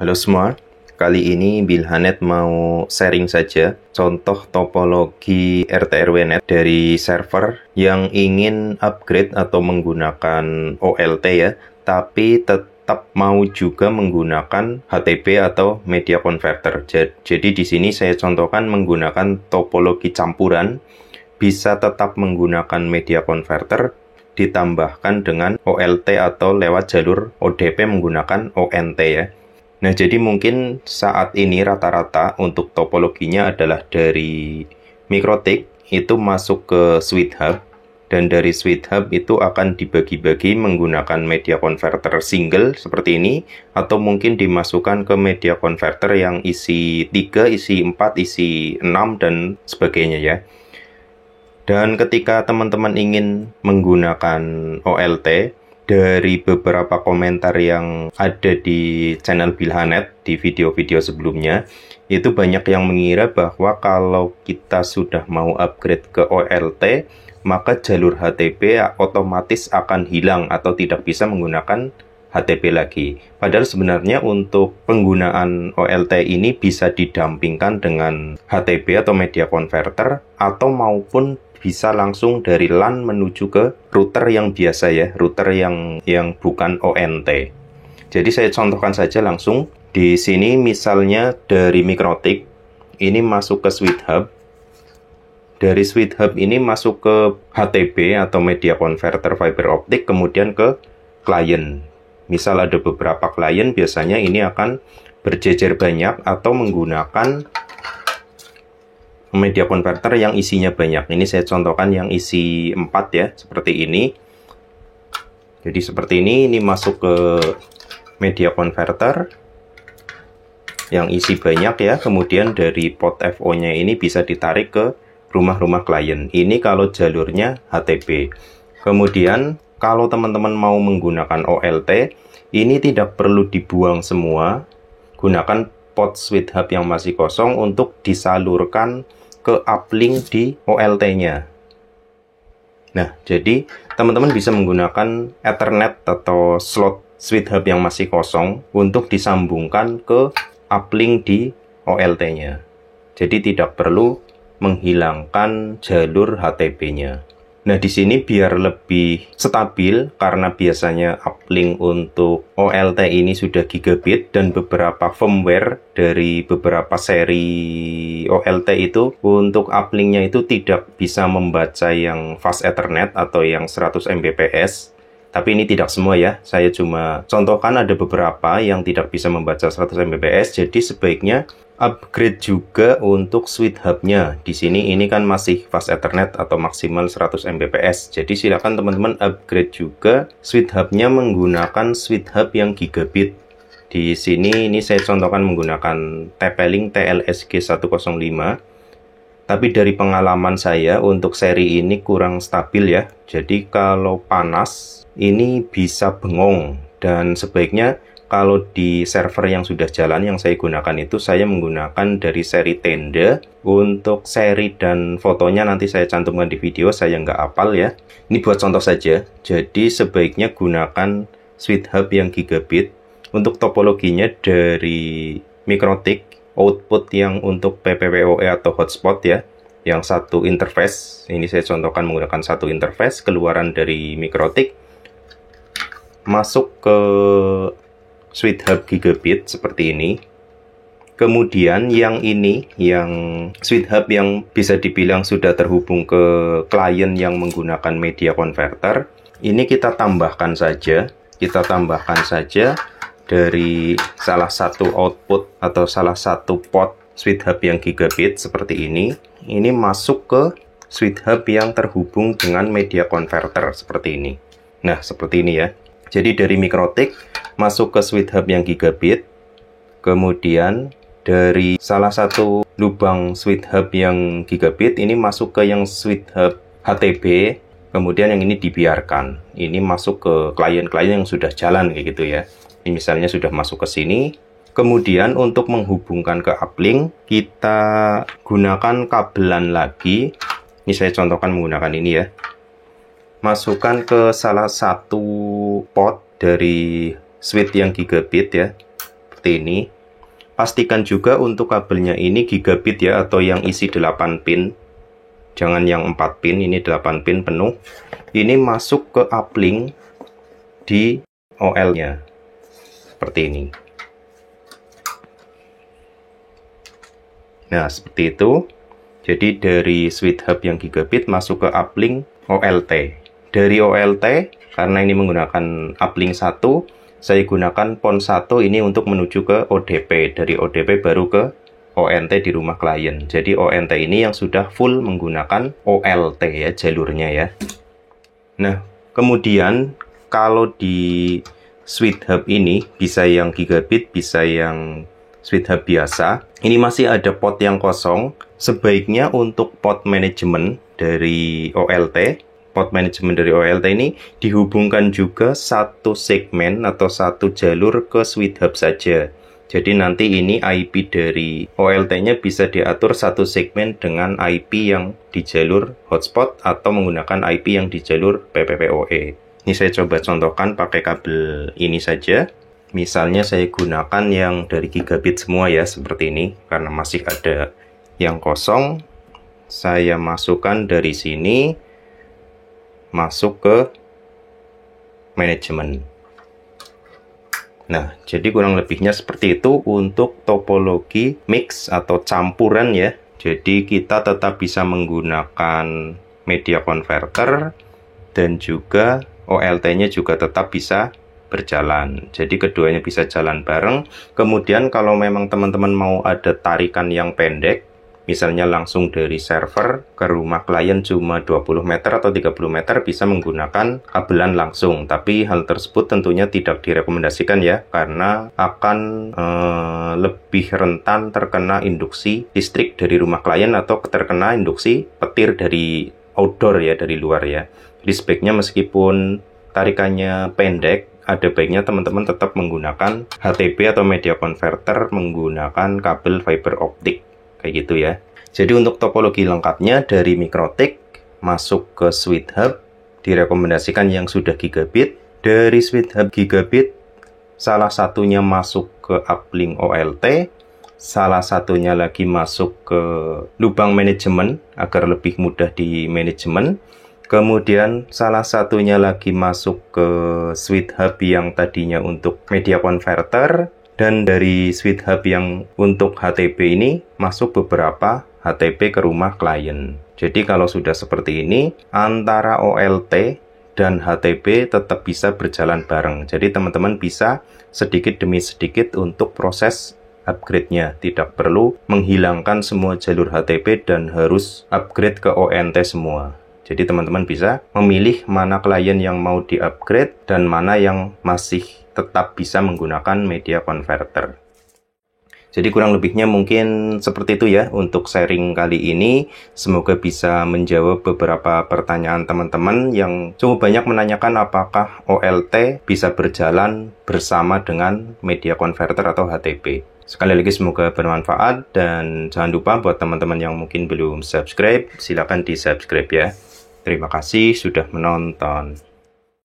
Halo semua, kali ini Bilhanet mau sharing saja contoh topologi RT/RW-Net dari server yang ingin upgrade atau menggunakan OLT ya, tapi tetap mau juga menggunakan HTP atau media converter. Jadi di sini saya contohkan menggunakan topologi campuran, bisa tetap menggunakan media converter, ditambahkan dengan OLT atau lewat jalur ODP menggunakan ONT ya. Nah, jadi mungkin saat ini rata-rata untuk topologinya adalah dari MikroTik itu masuk ke SweetHub, dan dari SweetHub itu akan dibagi-bagi menggunakan media converter single seperti ini, atau mungkin dimasukkan ke media converter yang isi 3, isi 4, isi 6, dan sebagainya ya. Dan ketika teman-teman ingin menggunakan OLT, dari beberapa komentar yang ada di channel Bilhanet di video-video sebelumnya, itu banyak yang mengira bahwa kalau kita sudah mau upgrade ke OLT, maka jalur HTP otomatis akan hilang atau tidak bisa menggunakan HTP lagi. Padahal sebenarnya untuk penggunaan OLT ini bisa didampingkan dengan HTP atau media converter, atau maupun bisa langsung dari LAN menuju ke router yang biasa ya, router yang bukan ONT. Jadi saya contohkan saja langsung. Di sini misalnya dari MikroTik, ini masuk ke SweetHub. Dari SweetHub ini masuk ke HTP atau media converter fiber optik, kemudian ke klien. Misal ada beberapa klien, biasanya ini akan berjejer banyak atau menggunakan media converter yang isinya banyak. Ini saya contohkan yang isi 4 ya, seperti ini. Jadi seperti ini masuk ke media converter yang isi banyak ya. Kemudian dari port FO-nya ini bisa ditarik ke rumah-rumah klien. Ini kalau jalurnya HTP. Kemudian kalau teman-teman mau menggunakan OLT, ini tidak perlu dibuang semua. Gunakan port SweetHub yang masih kosong untuk disalurkan ke uplink di OLT-nya. Nah, jadi teman-teman bisa menggunakan Ethernet atau slot SweetHub yang masih kosong untuk disambungkan ke uplink di OLT-nya. Jadi tidak perlu menghilangkan jalur HTP-nya. Nah, di sini biar lebih stabil, karena biasanya uplink untuk OLT ini sudah gigabit, dan beberapa firmware dari beberapa seri OLT itu untuk uplinknya itu tidak bisa membaca yang fast Ethernet atau yang 100 Mbps. Tapi ini tidak semua ya, saya cuma contohkan ada beberapa yang tidak bisa membaca 100 Mbps, jadi sebaiknya upgrade juga untuk SweetHub-nya. Di sini ini kan masih fast Ethernet atau maksimal 100 Mbps. Jadi silakan teman-teman upgrade juga SweetHub-nya menggunakan SweetHub yang gigabit. Di sini ini saya contohkan menggunakan TP-Link TLSG 105. Tapi dari pengalaman saya untuk seri ini kurang stabil ya. Jadi kalau panas ini bisa bengong, dan sebaiknya kalau di server yang sudah jalan yang saya gunakan itu, saya menggunakan dari seri Tenda. Untuk seri dan fotonya nanti saya cantumkan di video, saya nggak hafal ya. Ini buat contoh saja. Jadi sebaiknya gunakan SweetHub yang gigabit. Untuk topologinya dari MikroTik, output yang untuk PPPoE atau hotspot ya. Yang satu interface, ini saya contohkan menggunakan satu interface, keluaran dari MikroTik masuk ke SweetHub gigabit seperti ini. Kemudian yang ini, yang SweetHub yang bisa dibilang sudah terhubung ke klien yang menggunakan media converter, ini kita tambahkan saja. Kita tambahkan saja dari salah satu output atau salah satu port SweetHub yang gigabit seperti ini. Ini masuk ke SweetHub yang terhubung dengan media converter seperti ini. Nah, seperti ini ya. Jadi dari MikroTik masuk ke SweetHub yang gigabit, kemudian dari salah satu lubang SweetHub yang gigabit ini masuk ke yang SweetHub HTP, kemudian yang ini dibiarkan. Ini masuk ke klien-klien yang sudah jalan kayak gitu ya. Ini misalnya sudah masuk ke sini. Kemudian untuk menghubungkan ke uplink, kita gunakan kabelan lagi. Ini saya contohkan menggunakan ini ya. Masukkan ke salah satu port dari switch yang gigabit ya. seperti ini. Pastikan juga untuk kabelnya ini gigabit ya, atau yang isi 8 pin. Jangan yang 4 pin, ini 8 pin penuh. Ini masuk ke uplink di OL-nya. Seperti ini. Nah, seperti itu. Jadi dari switch hub yang gigabit masuk ke uplink OLT. Dari OLT, karena ini menggunakan uplink 1, saya gunakan pon 1 ini untuk menuju ke ODP. Dari ODP baru ke ONT di rumah klien. Jadi ONT ini yang sudah full menggunakan OLT ya, jalurnya ya. Nah, kemudian kalau di switch hub ini bisa yang gigabit, bisa yang switch hub biasa. Ini masih ada port yang kosong. Sebaiknya untuk port manajemen dari OLT, ini dihubungkan juga satu segmen atau satu jalur ke switch hub saja. Jadi nanti ini IP dari OLT-nya bisa diatur satu segmen dengan IP yang di jalur hotspot atau menggunakan IP yang di jalur PPPoE. Ini saya coba contohkan pakai kabel ini saja. Misalnya saya gunakan yang dari gigabit semua ya, seperti ini. Karena masih ada yang kosong, saya masukkan dari sini, masuk ke manajemen. Nah, jadi kurang lebihnya seperti itu untuk topologi mix atau campuran ya. Jadi kita tetap bisa menggunakan media converter dan juga OLT-nya juga tetap bisa berjalan. Jadi keduanya bisa jalan bareng. Kemudian kalau memang teman-teman mau ada tarikan yang pendek, misalnya langsung dari server ke rumah klien cuma 20 meter atau 30 meter, bisa menggunakan kabelan langsung. Tapi hal tersebut tentunya tidak direkomendasikan ya, karena akan lebih rentan terkena induksi listrik dari rumah klien atau terkena induksi petir dari outdoor ya, dari luar ya. Jadi sebaiknya meskipun tarikannya pendek, ada baiknya teman-teman tetap menggunakan HTB atau media converter menggunakan kabel fiber optik. Kayak gitu ya. Jadi untuk topologi lengkapnya dari Mikrotik masuk ke switch hub direkomendasikan yang sudah gigabit. Dari switch hub gigabit salah satunya masuk ke uplink OLT, salah satunya lagi masuk ke lubang manajemen agar lebih mudah di manajemen. Kemudian salah satunya lagi masuk ke switch hub yang tadinya untuk media converter. Dan dari switch hub yang untuk HTB ini masuk beberapa HTB ke rumah klien. Jadi kalau sudah seperti ini, antara OLT dan HTB tetap bisa berjalan bareng. Jadi teman-teman bisa sedikit demi sedikit untuk proses upgrade-nya. Tidak perlu menghilangkan semua jalur HTB dan harus upgrade ke ONT semua. Jadi teman-teman bisa memilih mana klien yang mau di-upgrade dan mana yang masih tetap bisa menggunakan media converter. Jadi kurang lebihnya mungkin seperti itu ya untuk sharing kali ini. Semoga bisa menjawab beberapa pertanyaan teman-teman yang cukup banyak menanyakan apakah OLT bisa berjalan bersama dengan media converter atau HTB. Sekali lagi semoga bermanfaat dan jangan lupa buat teman-teman yang mungkin belum subscribe, silakan di subscribe ya. Terima kasih sudah menonton.